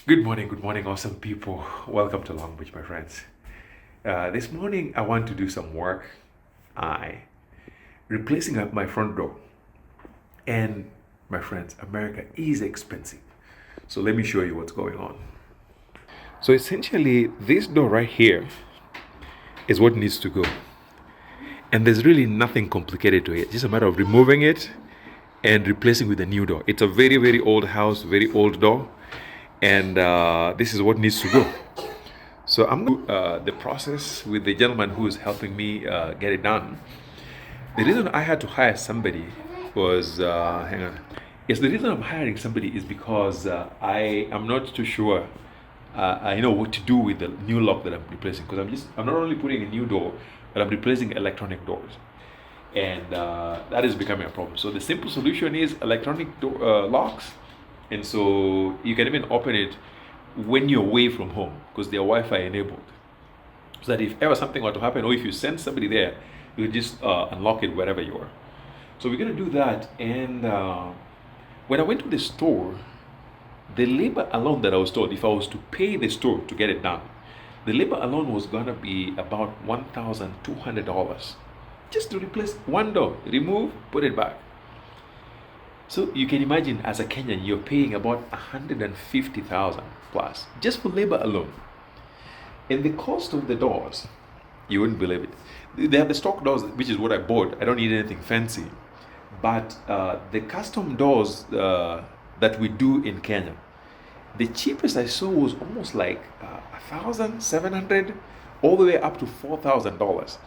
Good morning, awesome people. Welcome to Long Beach, my friends. This morning, I want to do some work. I replacing up my front door. And my friends, America is expensive. So let me show you what's going on. So essentially, this door right here is what needs to go. And there's really nothing complicated to it. It's just a matter of removing it and replacing with a new door. It's a very, very old house, very old door. And this is what needs to go. So I'm going to the process with the gentleman who is helping me get it done. The reason I had to hire somebody was, hang on. Yes, the reason I'm hiring somebody is because I am not too sure I know what to do with the new lock that I'm replacing. Because I'm not only putting a new door, but I'm replacing electronic doors. And that is becoming a problem. So the simple solution is electronic locks. And so you can even open it when you're away from home because they're Wi-Fi enabled. So that if ever something were to happen, or if you send somebody there, you just unlock it wherever you are. So we're gonna do that. And when I went to the store, the labor alone that I was told, if I was to pay the store to get it done, the labor alone was gonna be about $1,200 just to replace one door, remove, put it back. So you can imagine, as a Kenyan, you're paying about 150,000 plus just for labor alone. And the cost of the doors, you wouldn't believe it. They have the stock doors, which is what I bought. I don't need anything fancy. But the custom doors that we do in Kenya, the cheapest I saw was almost like 1,700, all the way up to $4,000.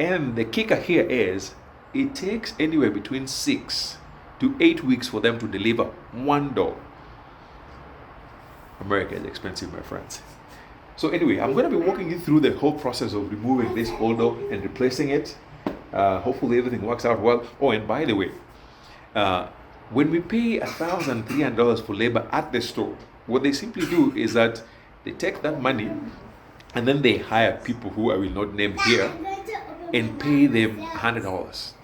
And the kicker here is, it takes anywhere between 6 to 8 weeks for them to deliver one door. America is expensive, my friends. So anyway, I'm going to be walking you through the whole process of removing this old door and replacing it. Hopefully everything works out well. Oh, and by the way, when we pay $1,300 for labor at the store, what they simply do is that they take that money and then they hire people who I will not name here and pay them $100.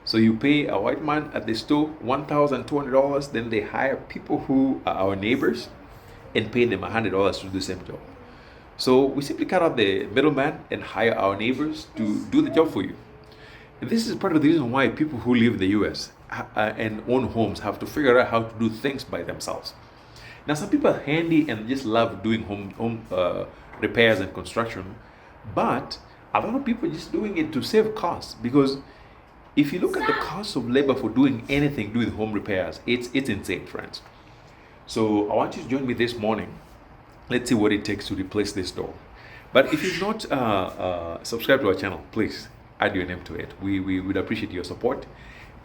So you pay a white man at the store $1,200, then they hire people who are our neighbors and pay them $100 to do the same job. So we simply cut out the middleman and hire our neighbors to do the job for you. And this is part of the reason why people who live in the US and own homes have to figure out how to do things by themselves. Now, some people are handy and just love doing home repairs and construction, but a lot of people are just doing it to save costs, because if you look at the cost of labor for doing anything, doing home repairs, it's insane, friends. So I want you to join me this morning. Let's see what it takes to replace this door. But if you've not subscribed to our channel, please add your name to it. We would appreciate your support.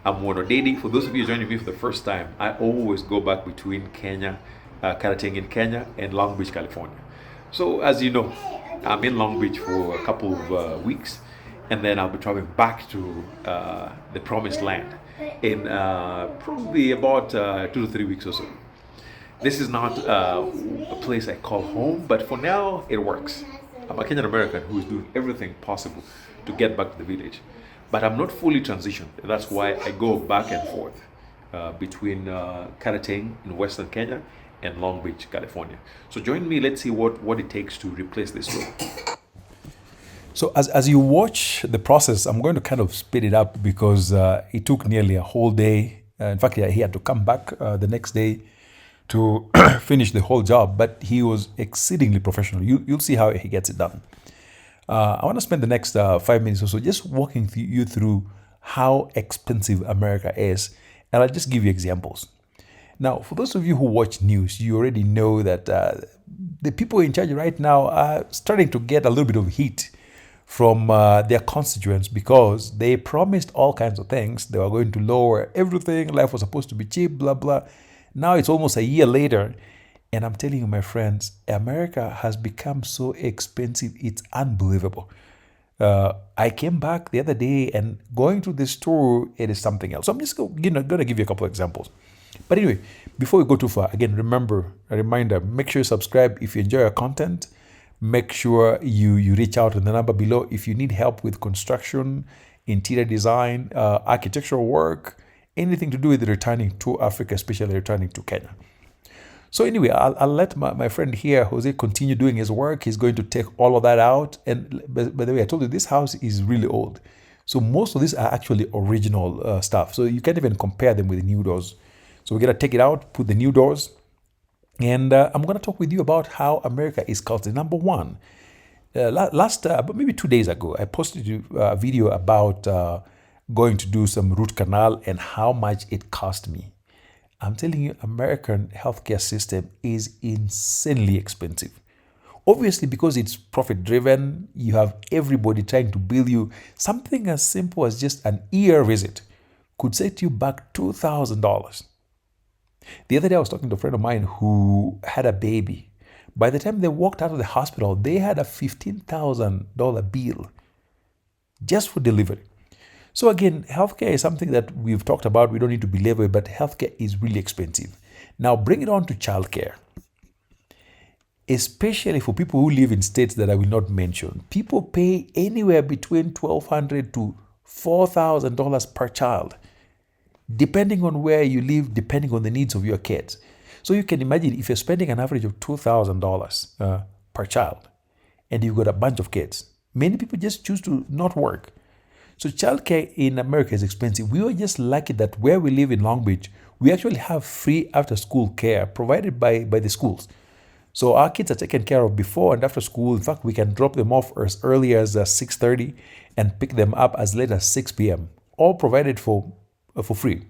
I'm Wonodedi. For those of you joining me for the first time, I always go back between Kenya, Karating in Kenya, and Long Beach, California. So as you know, I'm in Long Beach for a couple of weeks, and then I'll be traveling back to the promised land in probably about 2 to 3 weeks or so. This is not a place I call home, but for now it works. I'm a Kenyan American who is doing everything possible to get back to the village, but I'm not fully transitioned. That's why I go back and forth between Karating in Western Kenya and Long Beach, California. So join me. Let's see what it takes to replace this door. So as you watch the process, I'm going to kind of speed it up because it took nearly a whole day. In fact, he had to come back the next day to finish the whole job, but he was exceedingly professional. You'll see how he gets it done. I want to spend the next 5 minutes or so just walking you through how expensive America is, and I'll just give you examples. Now, for those of you who watch news, you already know that the people in charge right now are starting to get a little bit of heat from their constituents because they promised all kinds of things. They were going to lower everything. Life was supposed to be cheap, blah, blah. Now it's almost a year later, and I'm telling you, my friends, America has become so expensive, it's unbelievable. I came back the other day, and going to the store, it is something else. So I'm just going to give you a couple of examples. But anyway, before we go too far, again, remember, a reminder, make sure you subscribe if you enjoy our content. Make sure you reach out on the number below if you need help with construction, interior design, architectural work, anything to do with returning to Africa, especially returning to Kenya. So anyway, I'll let my friend here, Jose, continue doing his work. He's going to take all of that out. And by the way, I told you this house is really old. So most of these are actually original stuff. So you can't even compare them with the new doors. So we're going to take it out, put the new doors. And I'm going to talk with you about how America is cultured. Number one, last, maybe 2 days ago, I posted a video about going to do some root canal and how much it cost me. I'm telling you, American healthcare system is insanely expensive. Obviously, because it's profit driven, you have everybody trying to bill you. Something as simple as just an ear visit could set you back $2,000. The other day, I was talking to a friend of mine who had a baby. By the time they walked out of the hospital, they had a $15,000 bill just for delivery. So again, healthcare is something that we've talked about. We don't need to belabor it, but healthcare is really expensive. Now bring it on to childcare. Especially for people who live in states that I will not mention. People pay anywhere between $1,200 to $4,000 per child, depending on where you live, depending on the needs of your kids. So you can imagine if you're spending an average of $2,000 per child and you've got a bunch of kids, many people just choose to not work. So childcare in America is expensive. We were just lucky that where we live in Long Beach, we actually have free after-school care provided by the schools. So our kids are taken care of before and after school. In fact, we can drop them off as early as 6:30 and pick them up as late as 6 p.m. All provided for free.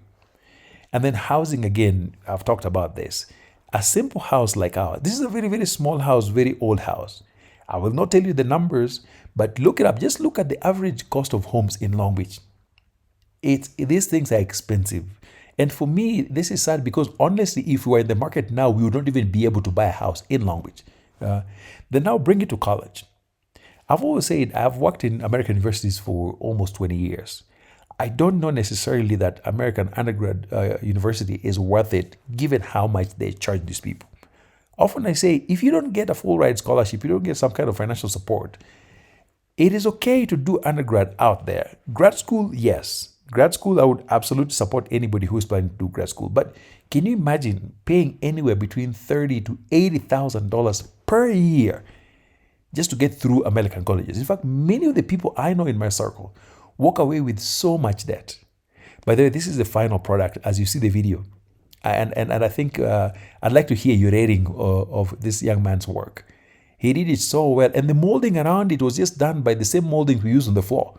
And then housing, again, I've talked about this. A simple house like ours. This is a very, very small house, very old house. I will not tell you the numbers, but look it up. Just look at the average cost of homes in Long Beach. These things are expensive. And for me, this is sad because honestly, if we were in the market now, we would not even be able to buy a house in Long Beach. Then now bring it to college. I've always said I've worked in American universities for almost 20 years. I don't know necessarily that American undergrad university is worth it given how much they charge these people. Often I say, if you don't get a full ride scholarship, you don't get some kind of financial support, it is okay to do undergrad out there. Grad school, yes. Grad school, I would absolutely support anybody who is planning to do grad school. But can you imagine paying anywhere between $30,000 to $80,000 per year just to get through American colleges? In fact, many of the people I know in my circle walk away with so much debt. By the way, this is the final product as you see the video. And I think I'd like to hear your rating of this young man's work. He did it so well. And the molding around it was just done by the same molding we use on the floor.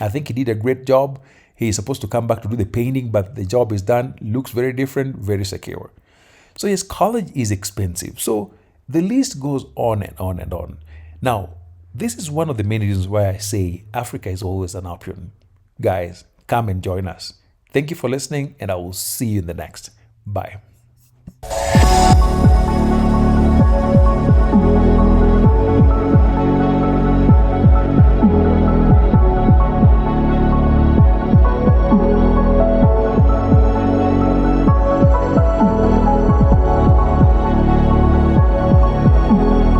I think he did a great job. He is supposed to come back to do the painting, but the job is done. Looks very different, very secure. So yes, college is expensive. So the list goes on and on and on. Now, this is one of the main reasons why I say Africa is always an option. Guys, come and join us. Thank you for listening, and I will see you in the next. Bye.